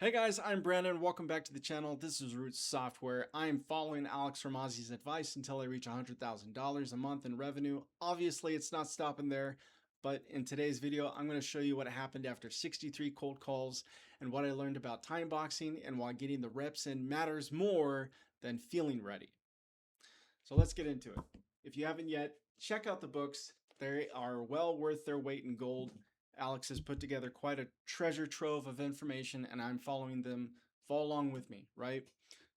Hey guys, I'm Brandon. Welcome back to the channel. This is Roots Software. I am following Alex Hormozi's advice until I reach $100,000 a month in revenue. Obviously, it's not stopping there, but in today's video, I'm going to show you what happened after 63 cold calls and what I learned about time boxing and why getting the reps in matters more than feeling ready. So let's get into it. If you haven't yet, check out the books. They are well worth their weight in gold. Alex has put together quite a treasure trove of information, and I'm following them. Follow along with me, right?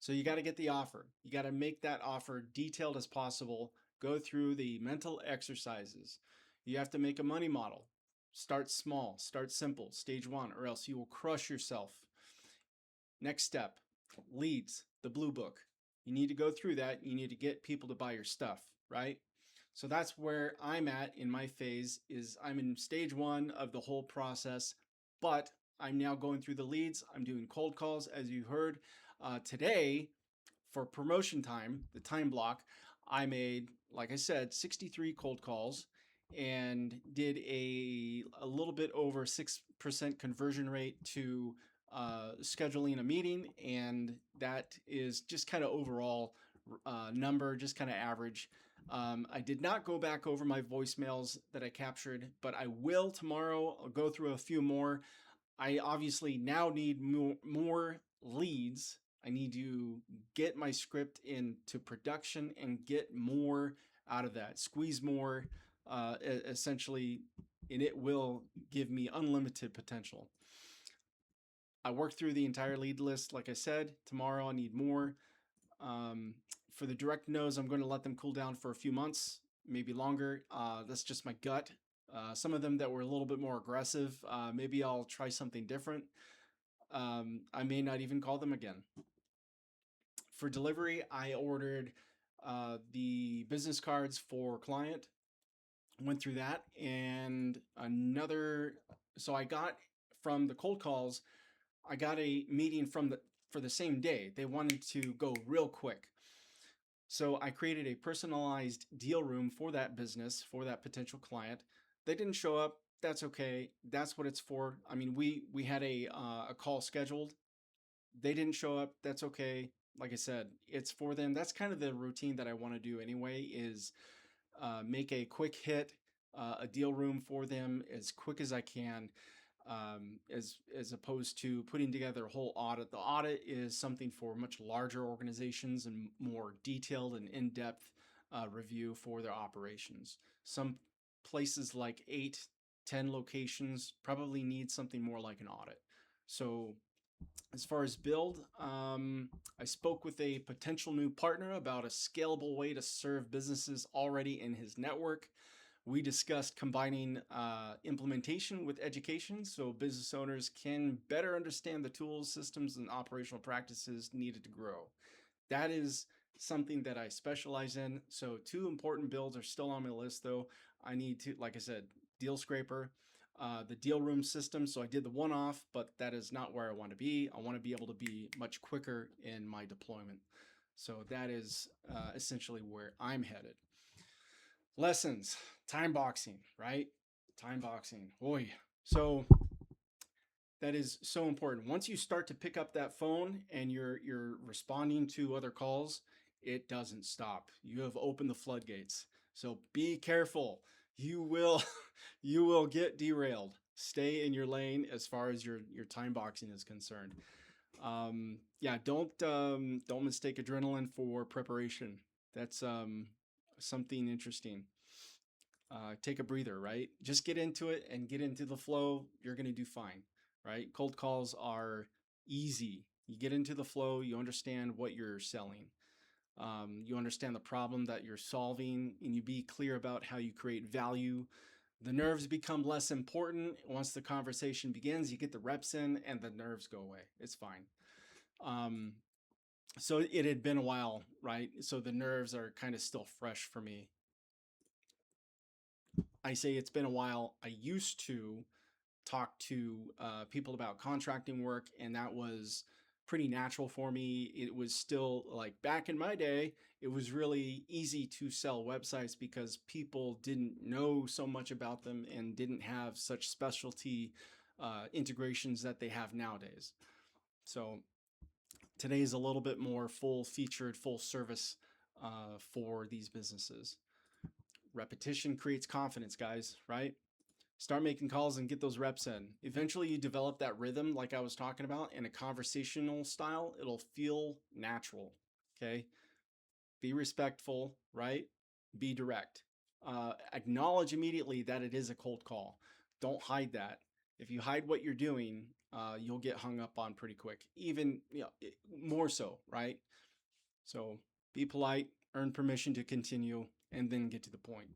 So you got to get the offer. You got to make that offer detailed as possible. Go through the mental exercises. You have to make a money model. Start small, start simple, stage one, or else you will crush yourself. Next step, leads, the blue book. You need to go through that. You need to get people to buy your stuff, right? So that's where I'm at in my phase. Is I'm in stage one of the whole process, but I'm now going through the leads. I'm doing cold calls, as you heard. Today, for promotion time, the time block, I made, like I said, 63 cold calls and did a little bit over 6% conversion rate to scheduling a meeting. And that is just kind of overall number, just kind of average. I did not go back over my voicemails that I captured, but I will tomorrow. I'll go through a few more. I obviously now need more leads. I need to get my script into production and get more out of that, squeeze more, essentially, and it will give me unlimited potential. I worked through the entire lead list. Like I said, tomorrow I need more. For the direct no's, I'm going to let them cool down for a few months, maybe longer. That's just my gut. Some of them that were a little bit more aggressive, maybe I'll try something different. I may not even call them again. For delivery, I ordered the business cards for client, went through that, and so I got from the cold calls, I got a meeting for the same day. They wanted to go real quick. So I created a personalized deal room for that business, for that potential client. They didn't show up. That's okay. That's what it's for. I mean, we had a call scheduled. They didn't show up. That's okay. Like I said, it's for them. That's kind of the routine that I want to do anyway, is make a quick hit, a deal room for them as quick as I can. As opposed to putting together a whole audit. The audit is something for much larger organizations and more detailed and in-depth review for their operations. Some places like 8, 10 locations probably need something more like an audit. So as far as build, I spoke with a potential new partner about a scalable way to serve businesses already in his network. We discussed combining implementation with education so business owners can better understand the tools, systems, and operational practices needed to grow. That is something that I specialize in. So 2 important builds are still on my list though. I need to, like I said, Deal Scraper, the deal room system. So I did the one-off, but that is not where I want to be. I want to be able to be much quicker in my deployment. So that is essentially where I'm headed. Lessons, time boxing, right? Time boxing. Boy. So that is so important. Once you start to pick up that phone and you're responding to other calls, it doesn't stop. You have opened the floodgates. So be careful. You will you will get derailed. Stay in your lane as far as your time boxing is concerned. Yeah, don't mistake adrenaline for preparation. That's something interesting. Take a breather, right? Just get into it and get into the flow. You're going to do fine, right? Cold calls are easy. You get into the flow, you understand what you're selling. You understand the problem that you're solving, and you be clear about how you create value. The nerves become less important. Once the conversation begins, you get the reps in and the nerves go away. It's fine. So it had been a while, right? So the nerves are kind of still fresh for me. I say it's been a while. I used to talk to people about contracting work, and that was pretty natural for me. It was still like back in my day, it was really easy to sell websites because people didn't know so much about them and didn't have such specialty integrations that they have nowadays. So today is a little bit more full featured, full service for these businesses. Repetition creates confidence, guys, right? Start making calls and get those reps in. Eventually, you develop that rhythm, like I was talking about, in a conversational style. It'll feel natural. Okay. Be respectful, right? Be direct. Acknowledge immediately that it is a cold call. Don't hide that. If you hide what you're doing, you'll get hung up on pretty quick. Even more so, right? So be polite, earn permission to continue, and then get to the point.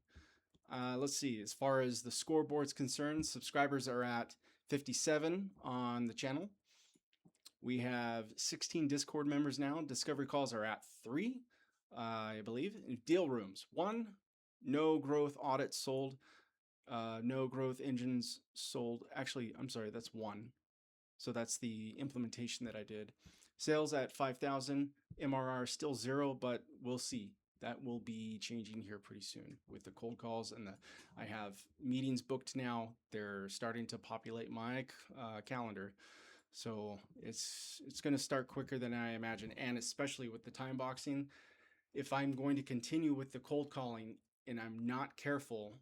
Let's see. As far as the scoreboard's concerned, subscribers are at 57 on the channel. We have 16 Discord members now. Discovery calls are at 3, I believe. Deal rooms 1. No growth audits sold. No growth engines sold. Actually, I'm sorry, that's 1. So that's the implementation that I did. Sales at 5,000. MRR still 0, but we'll see. That will be changing here pretty soon with the cold calls, and I have meetings booked now. They're starting to populate my calendar. So it's going to start quicker than I imagine, and especially with the time boxing. If I'm going to continue with the cold calling and I'm not careful,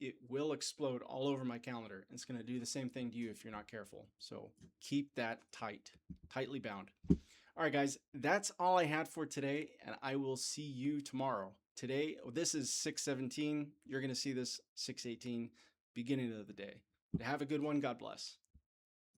it will explode all over my calendar. It's going to do the same thing to you if you're not careful. So keep that tightly bound. All right, guys, that's all I had for today, and I will see you tomorrow. Today, this is 6:17. You're going to see this 6:18, beginning of the day. Have a good one. God bless.